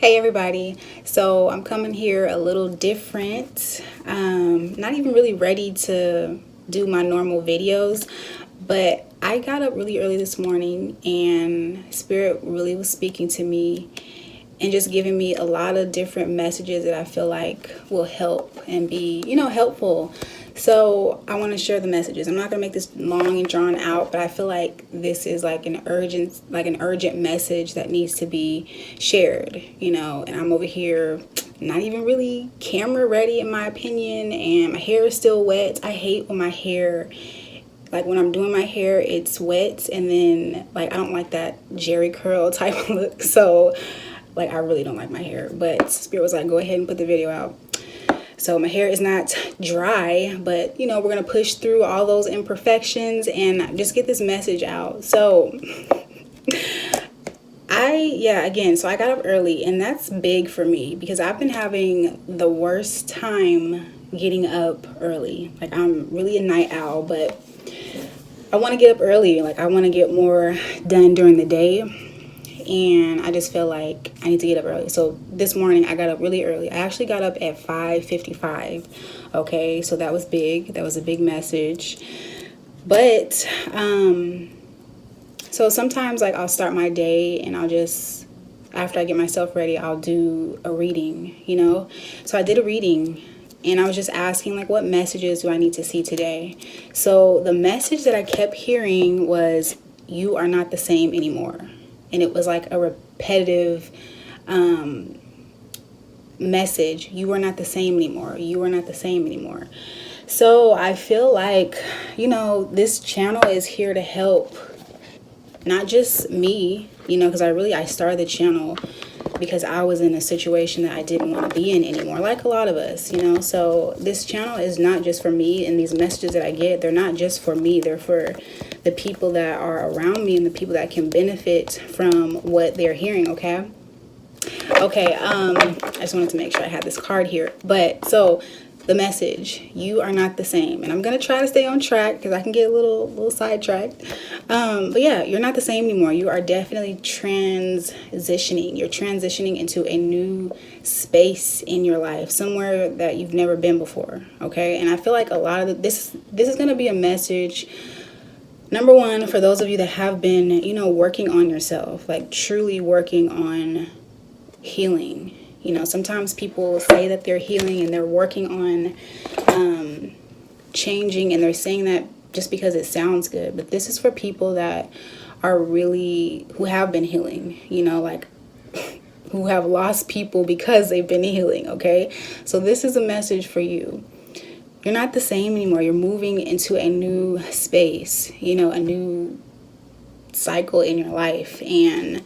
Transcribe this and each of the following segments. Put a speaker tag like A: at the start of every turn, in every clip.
A: Hey everybody, so I'm coming here a little different. Not even really ready to do my normal videos, but I got up really early this morning and Spirit really was speaking to me and just giving me a lot of different messages that I feel like will help and be, helpful. So I want to share the messages. I'm not gonna make this long and drawn out, but I feel like this is like an urgent message that needs to be shared, and I'm over here not even really camera ready in my opinion, and my hair is still wet. I hate when my hair, like when I'm doing my hair, it's wet, and then like I don't like that Jerry curl type look. So like I really don't like my hair, but Spirit was like, go ahead and put the video out. So my hair is not dry, but we're gonna push through all those imperfections and just get this message out. So so I got up early, and that's big for me because I've been having the worst time getting up early. Like I'm really a night owl, but I want to get up early. Like I want to get more done during the day, and I just feel like I need to get up early. So this morning I got up really early. I actually got up at 5:55. Okay, so that was big. That was a big message. But so sometimes like I'll start my day and I'll just, after I get myself ready, I'll do a reading. So I did a reading and I was just asking like, what messages do I need to see today? So the message that I kept hearing was, you are not the same anymore. And it was like a repetitive message. You are not the same anymore. You are not the same anymore. So I feel like, this channel is here to help not just me, because I started the channel because I was in a situation that I didn't want to be in anymore, like a lot of us, So this channel is not just for me, and these messages that I get, they're not just for me. They're for the people that are around me and the people that can benefit from what they're hearing, okay? Okay, I just wanted to make sure I had this card here. But so the message, you are not the same. And I'm going to try to stay on track because I can get a little sidetracked. But yeah, you're not the same anymore. You are definitely transitioning. You're transitioning into a new space in your life, somewhere that you've never been before, okay? And I feel like a lot of this is going to be a message, number one, for those of you that have been, working on yourself, like truly working on healing. Sometimes people say that they're healing and they're working on changing, and they're saying that just because it sounds good. But this is for people that are really, who have been healing, like who have lost people because they've been healing, okay? So this is a message for you. You're not the same anymore. You're moving into a new space, a new cycle in your life. And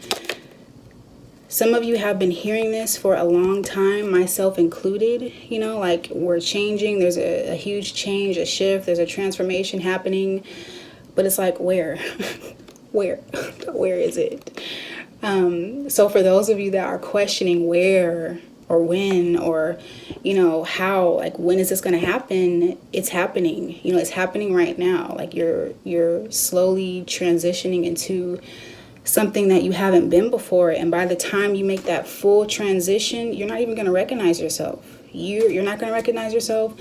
A: some of you have been hearing this for a long time, myself included, like we're changing. There's a huge change, a shift, there's a transformation happening. But it's like, where? Where is it? So for those of you that are questioning where or when or, how, like when is this going to happen? It's happening. It's happening right now. Like you're slowly transitioning into something that you haven't been before, and by the time you make that full transition, you're not even going to recognize yourself. You're not going to recognize yourself.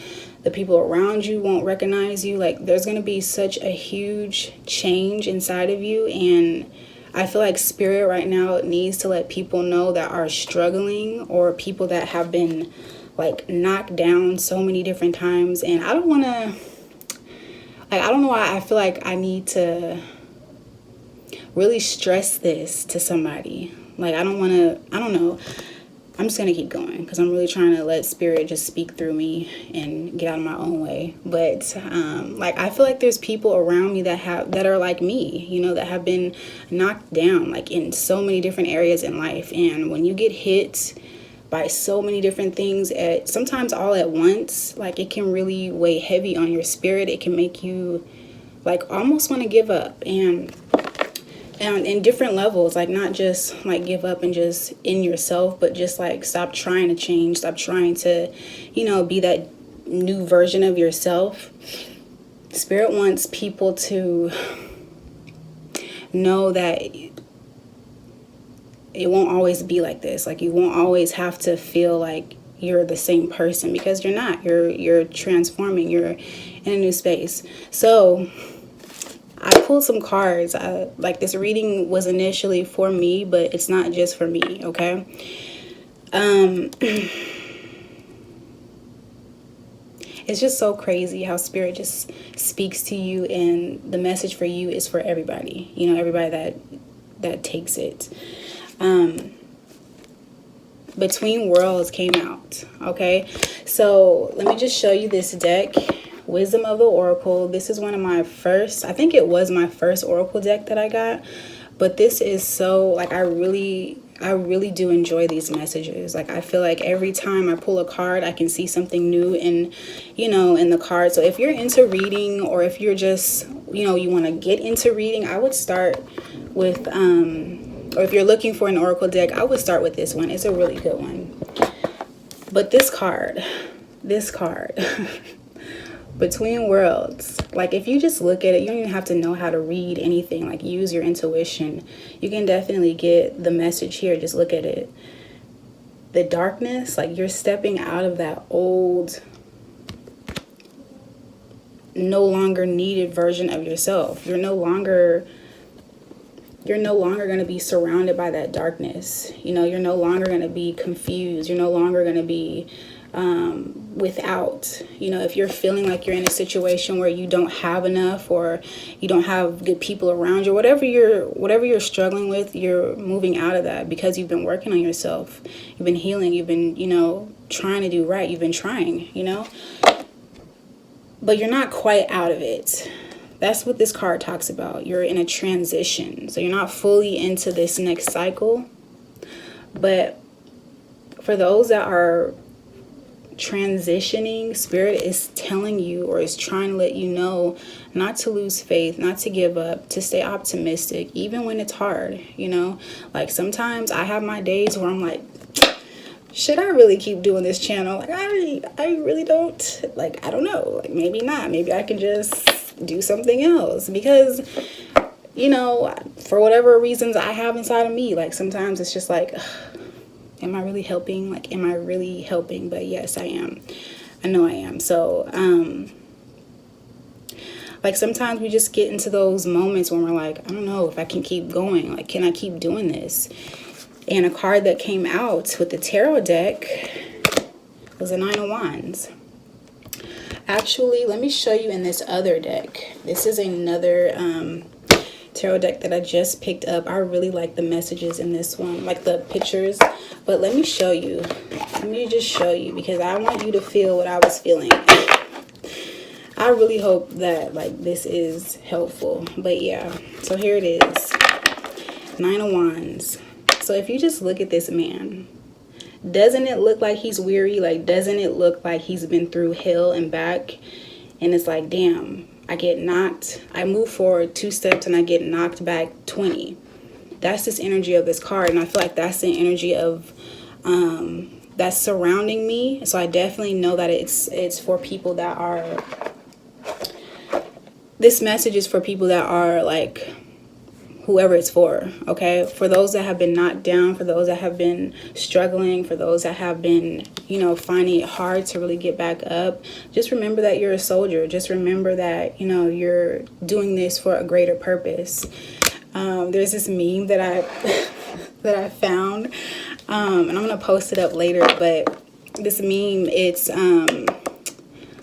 A: The people around you won't recognize you. Like there's going to be such a huge change inside of you, and I feel like Spirit right now needs to let people know that are struggling, or people that have been like knocked down so many different times. And I don't want to, like, I don't know why I feel like I need to really stress this to somebody. Like I don't know. I'm just gonna keep going because I'm really trying to let Spirit just speak through me and get out of my own way. But like I feel like there's people around me that are like me, that have been knocked down like in so many different areas in life. And when you get hit by so many different things at sometimes all at once, like it can really weigh heavy on your spirit. It can make you like almost want to give up, and in different levels, like not just like give up and just in yourself, but just like stop trying to change, stop trying to, be that new version of yourself. Spirit wants people to know that it won't always be like this. Like, you won't always have to feel like you're the same person, because you're not. You're transforming. You're in a new space. So I pulled some cards. Like, this reading was initially for me, but it's not just for me, okay? It's just so crazy how Spirit just speaks to you, and the message for you is for everybody. You know, everybody that takes it. Between Worlds came out, okay? So let me just show you this deck, Wisdom of the Oracle. This is one of my first, I think it was my first Oracle deck that I got. But this is so, like, I really do enjoy these messages. Like, I feel like every time I pull a card, I can see something new in, you know, in the card. So if you're into reading, or if you're just, you know, you want to get into reading, I would start with, or if you're looking for an Oracle deck, I would start with this one. It's a really good one. But this card, Between Worlds, like, if you just look at it, you don't even have to know how to read anything. Like, use your intuition. You can definitely get the message here. Just look at it. The darkness, like, you're stepping out of that old, no longer needed version of yourself. You're no longer going to be surrounded by that darkness. You know, you're no longer going to be confused. You're no longer going to be without. You know, if you're feeling like you're in a situation where you don't have enough, or you don't have good people around you, whatever you're struggling with, you're moving out of that, because you've been working on yourself. You've been healing. You've been, you know, trying to do right. You've been trying, you know, but you're not quite out of it. That's what this card talks about. You're in a transition. So you're not fully into this next cycle. But for those that are transitioning, Spirit is telling you, or is trying to let you know, not to lose faith, not to give up, to stay optimistic, even when it's hard, you know? Like, sometimes I have my days where I'm like, should I really keep doing this channel? Like, I really don't. Like, I don't know. Like, maybe not. Maybe I can just do something else, because, you know, for whatever reasons I have inside of me, like, sometimes it's just like, ugh, am I really helping? Like, am I really helping? But yes, I am. I know I am. So, like, sometimes we just get into those moments when we're like, I don't know if I can keep going. Like, can I keep doing this? And a card that came out with the tarot deck was a Nine of Wands. Actually, let me show you in this other deck. This is another tarot deck that I just picked up. I really like the messages in this one, like the pictures. But let me show you. Let me just show you, because I want you to feel what I was feeling. I really hope that, like, this is helpful. But yeah, so here it is. Nine of Wands. So if you just look at this man, doesn't it look like he's weary? Like, doesn't it look like he's been through hell and back? And it's like, damn, I move forward 2 steps and I get knocked back 20. That's this energy of this card. And I feel like that's the energy of, that's surrounding me. So I definitely know that it's for people that are, this message is for people that are, like, whoever it's for, okay? For those that have been knocked down, for those that have been struggling, for those that have been, you know, finding it hard to really get back up, just remember that you're a soldier. Just remember that, you know, you're doing this for a greater purpose. There's this meme that I found, and I'm gonna post it up later, but this meme, it's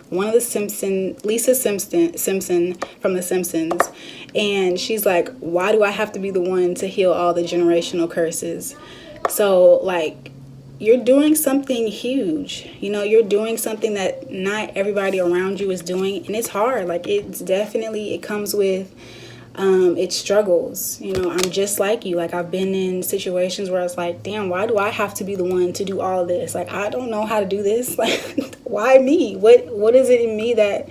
A: one of the Lisa Simpson from The Simpsons. And she's like, why do I have to be the one to heal all the generational curses? So, like, you're doing something huge. You know, you're doing something that not everybody around you is doing. And it's hard. Like, it comes with its struggles. You know, I'm just like you. Like, I've been in situations where I was like, damn, why do I have to be the one to do all this? Like, I don't know how to do this. Like, why me? What is it in me that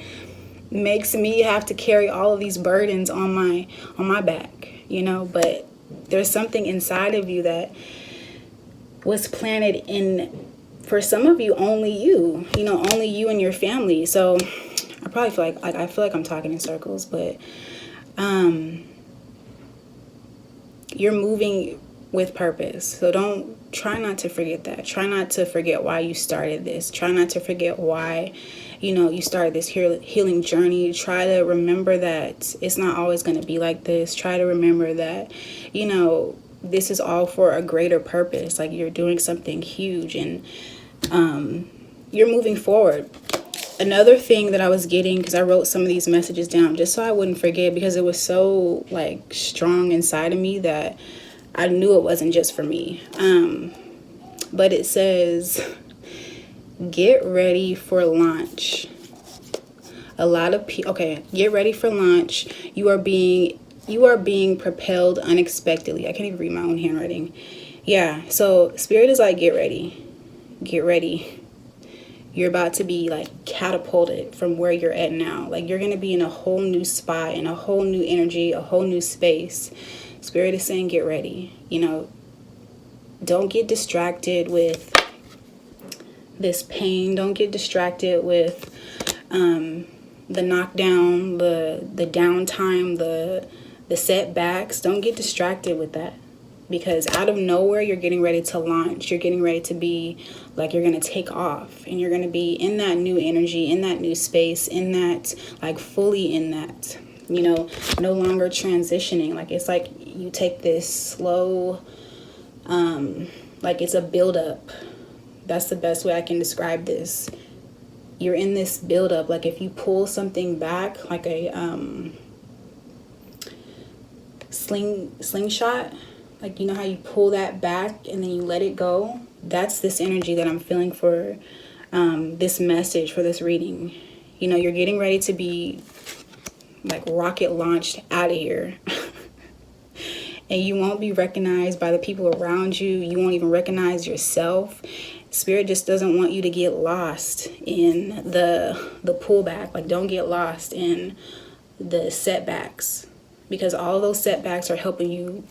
A: makes me have to carry all of these burdens on my back, you know? But there's something inside of you that was planted in, for some of you, only you know, only you and your family. So I probably feel like I feel like I'm talking in circles, but you're moving with purpose. So don't try not to forget that. Try not to forget why you started this. Try not to forget why, you started this healing journey. Try to remember that it's not always going to be like this. Try to remember that, this is all for a greater purpose. Like, you're doing something huge, and you're moving forward. Another thing that I was getting, because I wrote some of these messages down just so I wouldn't forget, because it was so like strong inside of me that I knew it wasn't just for me. But it says, get ready for launch. A lot of people, okay, get ready for launch. You are being propelled unexpectedly. I can't even read my own handwriting. Yeah, so Spirit is like, get ready. Get ready. You're about to be like catapulted from where you're at now. Like, you're going to be in a whole new spot, in a whole new energy, a whole new space. Spirit is saying, get ready. Don't get distracted with this pain. Don't get distracted with the knockdown, the downtime, the setbacks. Don't get distracted with that. Because out of nowhere, you're getting ready to launch. You're getting ready to be like, you're going to take off. And you're going to be in that new energy, in that new space, in that, like, fully in that, no longer transitioning. Like, it's like you take this slow, like it's a buildup. That's the best way I can describe this. You're in this buildup. Like, if you pull something back, like a slingshot, like, how you pull that back and then you let it go. That's this energy that I'm feeling for this message, for this reading. You're getting ready to be like rocket launched out of here. And you won't be recognized by the people around you. You won't even recognize yourself. Spirit just doesn't want you to get lost in the pullback. Like, don't get lost in the setbacks, because all those setbacks are helping you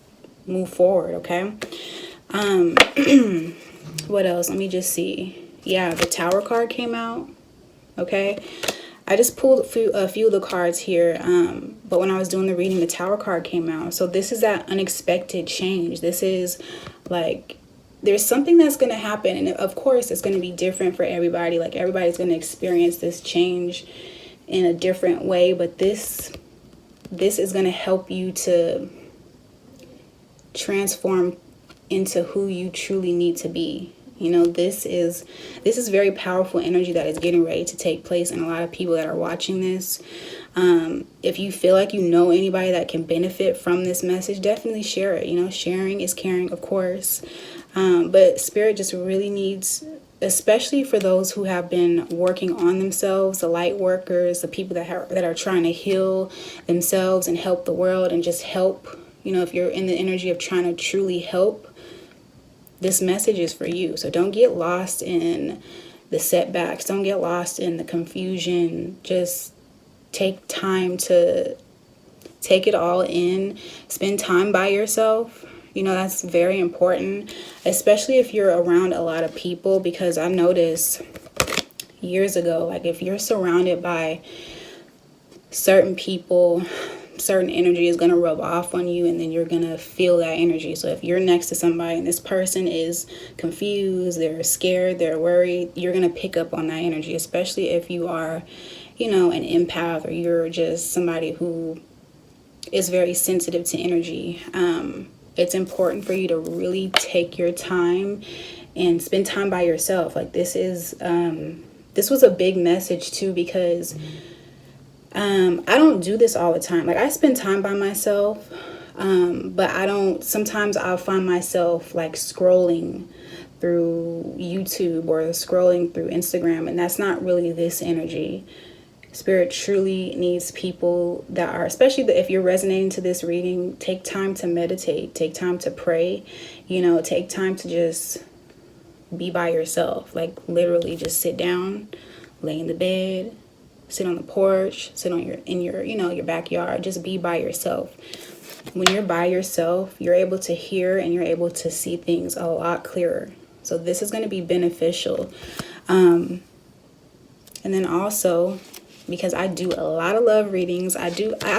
A: move forward. Okay. What else? Let me just see. Yeah, the Tower card came out. Okay. I just pulled a few of the cards here, but when I was doing the reading, the Tower card came out. So this is that unexpected change. This is like, there's something that's going to happen, and of course it's going to be different for everybody. Like, everybody's going to experience this change in a different way, but this is going to help you to transform into who you truly need to be. This is very powerful energy that is getting ready to take place in a lot of people that are watching this. If you feel like anybody that can benefit from this message, definitely share it. Sharing is caring, of course. But Spirit just really needs, especially for those who have been working on themselves, the light workers, the people that are trying to heal themselves and help the world and just help. If you're in the energy of trying to truly help, this message is for you. So don't get lost in the setbacks. Don't get lost in the confusion. Just take time to take it all in. Spend time by yourself. That's very important, especially if you're around a lot of people, because I noticed years ago, like, if you're surrounded by certain people, certain energy is going to rub off on you, and then you're going to feel that energy. So if you're next to somebody and this person is confused, they're scared, they're worried, you're going to pick up on that energy, especially if you are, an empath, or you're just somebody who is very sensitive to energy. It's important for you to really take your time and spend time by yourself. Like, this was a big message too, because I don't do this all the time. Like, I spend time by myself, but sometimes I'll find myself like scrolling through YouTube or scrolling through Instagram, and that's not really this energy. Spirit truly needs people that are, especially if you're resonating to this reading, take time to meditate, take time to pray, take time to just be by yourself. Like, literally just sit down, lay in the bed, sit on the porch, sit on your backyard, just be by yourself. When you're by yourself, you're able to hear and you're able to see things a lot clearer. So this is going to be beneficial. And then also, because I do a lot of love readings, I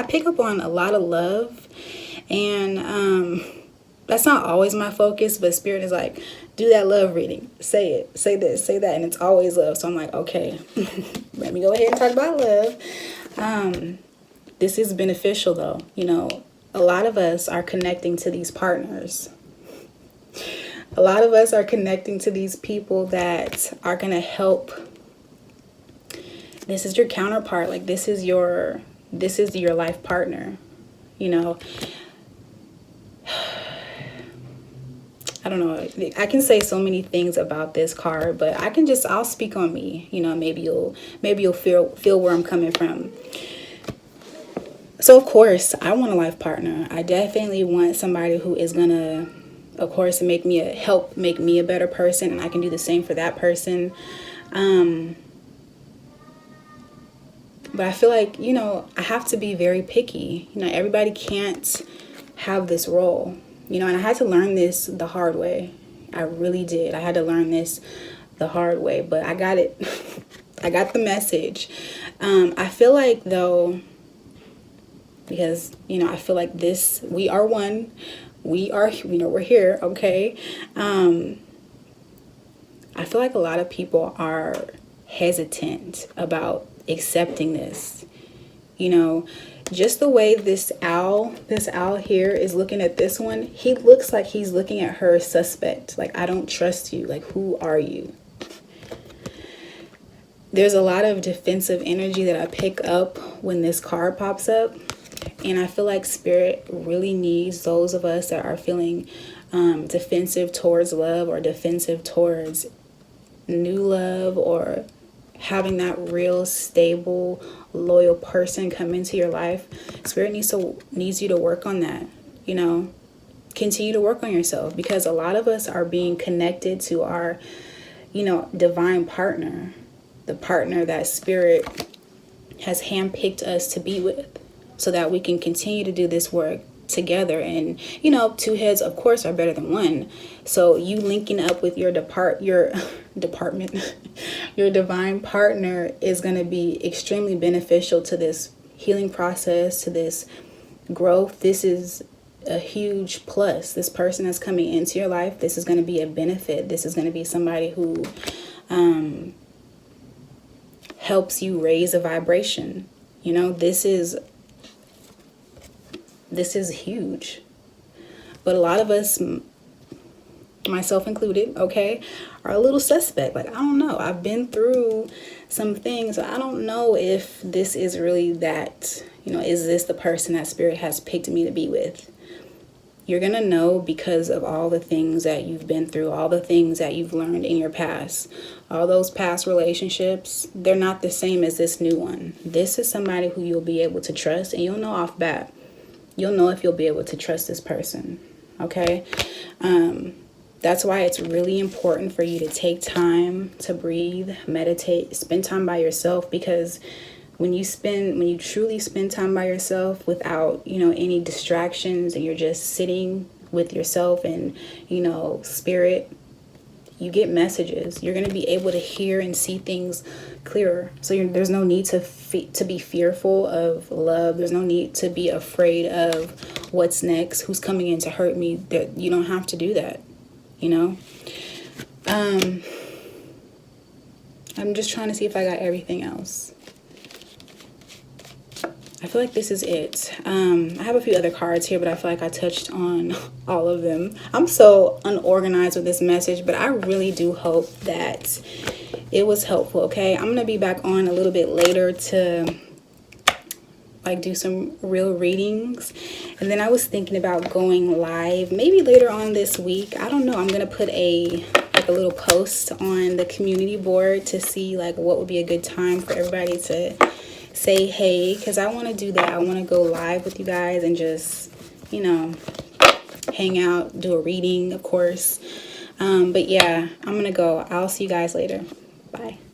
A: pick up on a lot of love, and that's not always my focus, but Spirit is like, do that love reading. Say it. Say this. Say that. And it's always love. So I'm like, okay, let me go ahead and talk about love. This is beneficial though. You know, a lot of us are connecting to these partners. A lot of us are connecting to these people that are going to help. This is your counterpart. Like this is your life partner. You know, I don't know. I can say so many things about this card, but I'll speak on me. You know, maybe you'll feel where I'm coming from. So of course, I want a life partner. I definitely want somebody who is gonna, of course, help make me a better person, and I can do the same for that person. But I feel like, you know, I have to be very picky. You know, everybody can't have this role. You know, and I had to learn this the hard way. I really did. I had to learn this the hard way, but I got it. I got the message. I feel like though, because, you know, I feel like we are one. We are, you know, we're here, okay? I feel like a lot of people are hesitant about accepting this. You know, just the way this owl here is looking at this one, he looks like he's looking at her suspect. Like, I don't trust you. Like, who are you? There's a lot of defensive energy that I pick up when this card pops up. And I feel like Spirit really needs those of us that are feeling defensive towards love, or defensive towards new love, or having that real stable, loyal person come into your life. Spirit needs you to work on that. You know, continue to work on yourself, because a lot of us are being connected to our, you know, divine partner, the partner that Spirit has handpicked us to be with, so that we can continue to do this work together. And, you know, two heads, of course, are better than one. So you linking up with your department, your divine partner is going to be extremely beneficial to this healing process, to this growth. This is a huge plus. This person that's coming into your life, this is going to be a benefit. This is going to be somebody who helps you raise a vibration. You know, this is huge. But a lot of us, myself included, okay, are a little suspect. Like, I don't know. I've been through some things. I don't know if this is really that, you know, is this the person that Spirit has picked me to be with? You're going to know because of all the things that you've been through, all the things that you've learned in your past. All those past relationships, they're not the same as this new one. This is somebody who you'll be able to trust, and you'll know off bat. You'll know if you'll be able to trust this person, okay? That's why it's really important for you to take time to breathe, meditate, spend time by yourself, because when you truly spend time by yourself without, you know, any distractions, and you're just sitting with yourself and, you know, Spirit, you get messages. You're going to be able to hear and see things clearer. So there's no need to be fearful of love. There's no need to be afraid of what's next, who's coming in to hurt me. That you don't have to do that, you know. I'm just trying to see if I got everything else. I feel like this is it. I have a few other cards here, but I feel like I touched on all of them. I'm so unorganized with this message, but I really do hope that it was helpful, okay? I'm going to be back on a little bit later to like do some real readings. And then I was thinking about going live maybe later on this week. I don't know. I'm going to put a little post on the community board to see like what would be a good time for everybody to say hey, because I want to do that. I want to go live with you guys and just, you know, hang out, do a reading, of course. But yeah, I'm gonna go. I'll see you guys later. Bye.